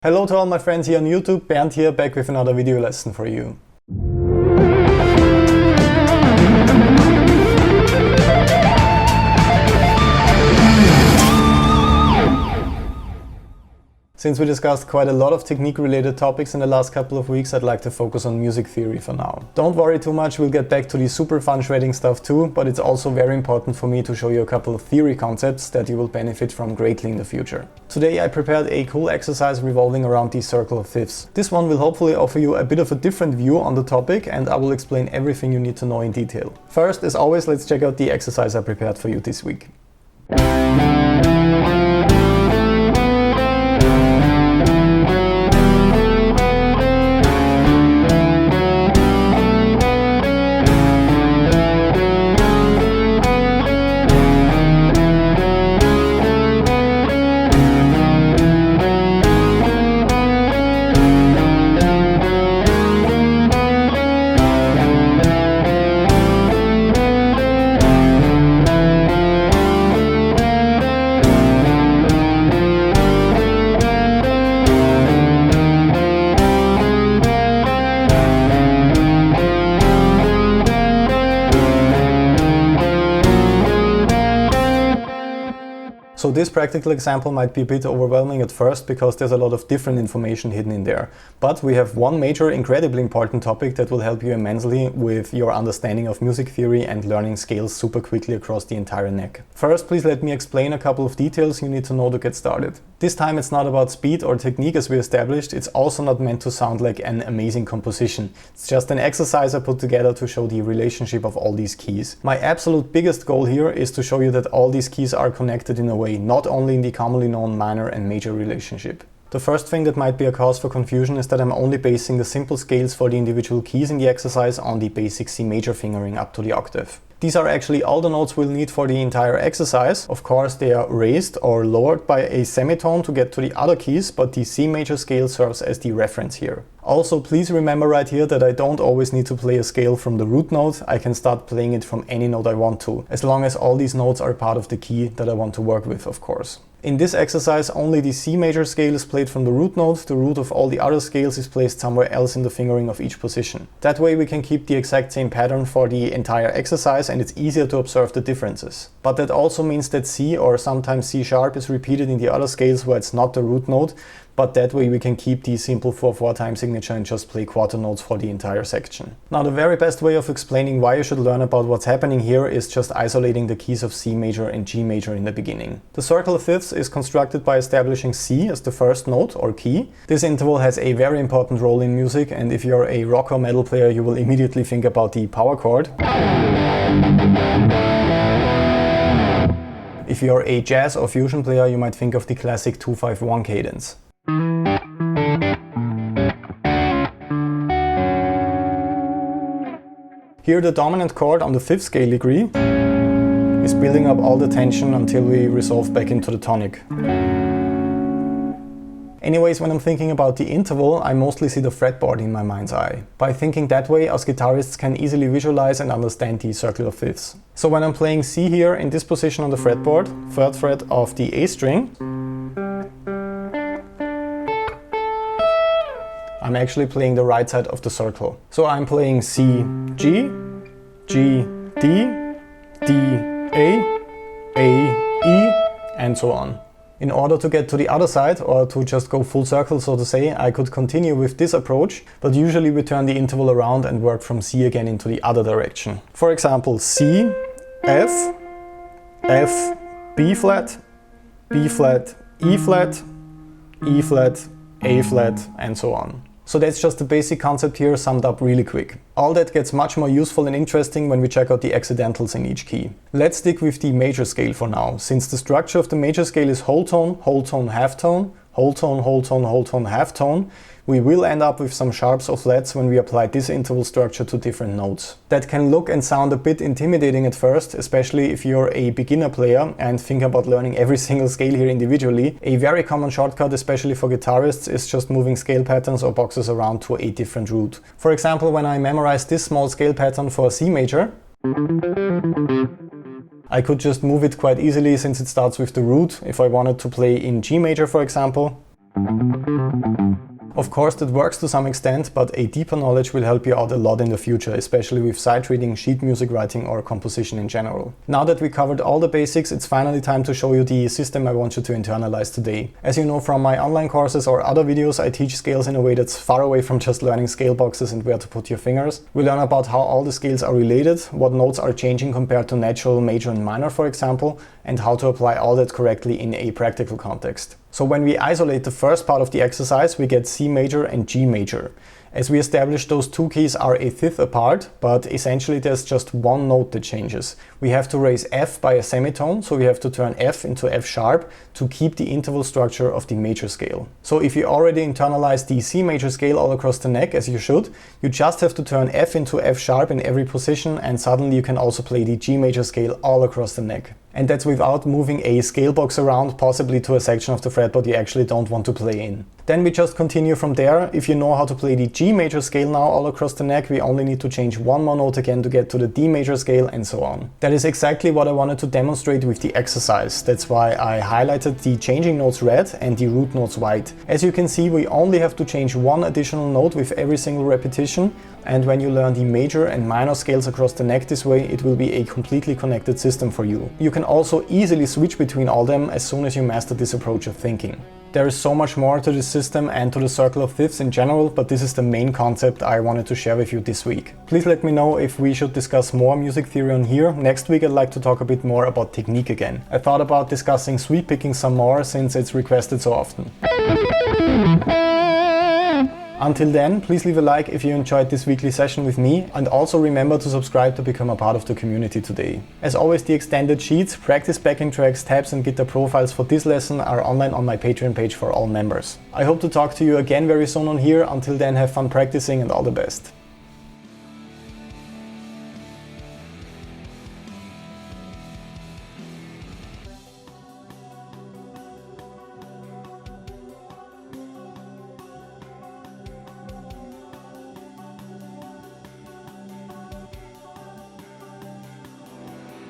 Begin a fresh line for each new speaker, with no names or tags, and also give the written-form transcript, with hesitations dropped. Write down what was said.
Hello to all my friends here on YouTube, Bernd here, back with another video lesson for you. Since we discussed quite a lot of technique-related topics in the last couple of weeks, I'd like to focus on music theory for now. Don't worry too much, we'll get back to the super fun shredding stuff too, but it's also very important for me to show you a couple of theory concepts that you will benefit from greatly in the future. Today I prepared a cool exercise revolving around the circle of fifths. This one will hopefully offer you a bit of a different view on the topic, and I will explain everything you need to know in detail. First, as always, let's check out the exercise I prepared for you this week. So this practical example might be a bit overwhelming at first because there's a lot of different information hidden in there. But we have one major, incredibly important topic that will help you immensely with your understanding of music theory and learning scales super quickly across the entire neck. First, please let me explain a couple of details you need to know to get started. This time it's not about speed or technique as we established, it's also not meant to sound like an amazing composition. It's just an exercise I put together to show the relationship of all these keys. My absolute biggest goal here is to show you that all these keys are connected in a way, not only in the commonly known minor and major relationship. The first thing that might be a cause for confusion is that I'm only basing the simple scales for the individual keys in the exercise on the basic C major fingering up to the octave. These are actually all the notes we'll need for the entire exercise. Of course, they are raised or lowered by a semitone to get to the other keys, but the C major scale serves as the reference here. Also, please remember right here that I don't always need to play a scale from the root note. I can start playing it from any note I want to, as long as all these notes are part of the key that I want to work with, of course. In this exercise, only the C major scale is played from the root note. The root of all the other scales is placed somewhere else in the fingering of each position. That way we can keep the exact same pattern for the entire exercise and it's easier to observe the differences. But that also means that C or sometimes C sharp is repeated in the other scales where it's not the root note, but that way we can keep the simple 4/4 time signature and just play quarter notes for the entire section. Now the very best way of explaining why you should learn about what's happening here is just isolating the keys of C major and G major in the beginning. The circle of fifths is constructed by establishing C as the first note or key. This interval has a very important role in music, and if you're a rock or metal player you will immediately think about the power chord. If you're a jazz or fusion player you might think of the classic 2-5-1 cadence. Here the dominant chord on the fifth scale degree is building up all the tension until we resolve back into the tonic. Anyways, when I'm thinking about the interval, I mostly see the fretboard in my mind's eye. By thinking that way, us guitarists can easily visualize and understand the circle of fifths. So when I'm playing C here in this position on the fretboard, third fret of the A string, I'm actually playing the right side of the circle. So I'm playing C, G, G, D, D, A, E, and so on. In order to get to the other side, or to just go full circle so to say, I could continue with this approach, but usually we turn the interval around and work from C again into the other direction. For example, C, F, F, B flat, B flat, E flat, E flat, A flat, and so on. So that's just the basic concept here summed up really quick. All that gets much more useful and interesting when we check out the accidentals in each key. Let's stick with the major scale for now, since the structure of the major scale is whole tone, half tone, whole tone, whole tone, half tone. We will end up with some sharps or flats when we apply this interval structure to different notes. That can look and sound a bit intimidating at first, especially if you're a beginner player and think about learning every single scale here individually. A very common shortcut, especially for guitarists, is just moving scale patterns or boxes around to a different root. For example, when I memorized this small scale pattern for C major, I could just move it quite easily since it starts with the root. If I wanted to play in G major, for example, Of course, that works to some extent, but a deeper knowledge will help you out a lot in the future, especially with sight reading, sheet music writing or composition in general. Now that we covered all the basics, it's finally time to show you the system I want you to internalize today. As you know from my online courses or other videos, I teach scales in a way that's far away from just learning scale boxes and where to put your fingers. We learn about how all the scales are related, what notes are changing compared to natural, major and minor, for example, and how to apply all that correctly in a practical context. So when we isolate the first part of the exercise, we get C major and G major. As we established, those two keys are a fifth apart, but essentially there's just one note that changes. We have to raise F by a semitone, so we have to turn F into F sharp to keep the interval structure of the major scale. So if you already internalize the C major scale all across the neck, as you should, you just have to turn F into F sharp in every position, and suddenly you can also play the G major scale all across the neck. And that's without moving a scale box around, possibly to a section of the fretboard you actually don't want to play in. Then we just continue from there. If you know how to play the G major scale now all across the neck, we only need to change one more note again to get to the D major scale, and so on. That is exactly what I wanted to demonstrate with the exercise. That's why I highlighted the changing notes red and the root notes white. As you can see, we only have to change one additional note with every single repetition, and when you learn the major and minor scales across the neck this way, it will be a completely connected system for you. You can also easily switch between all them as soon as you master this approach of thinking. There is so much more to this system and to the circle of fifths in general, but this is the main concept I wanted to share with you this week. Please let me know if we should discuss more music theory on here. Next week I'd like to talk a bit more about technique again. I thought about discussing sweep picking some more since it's requested so often. Until then, please leave a like if you enjoyed this weekly session with me, and also remember to subscribe to become a part of the community today. As always, the extended sheets, practice backing tracks, tabs and guitar profiles for this lesson are online on my Patreon page for all members. I hope to talk to you again very soon on here. Until then, have fun practicing and all the best.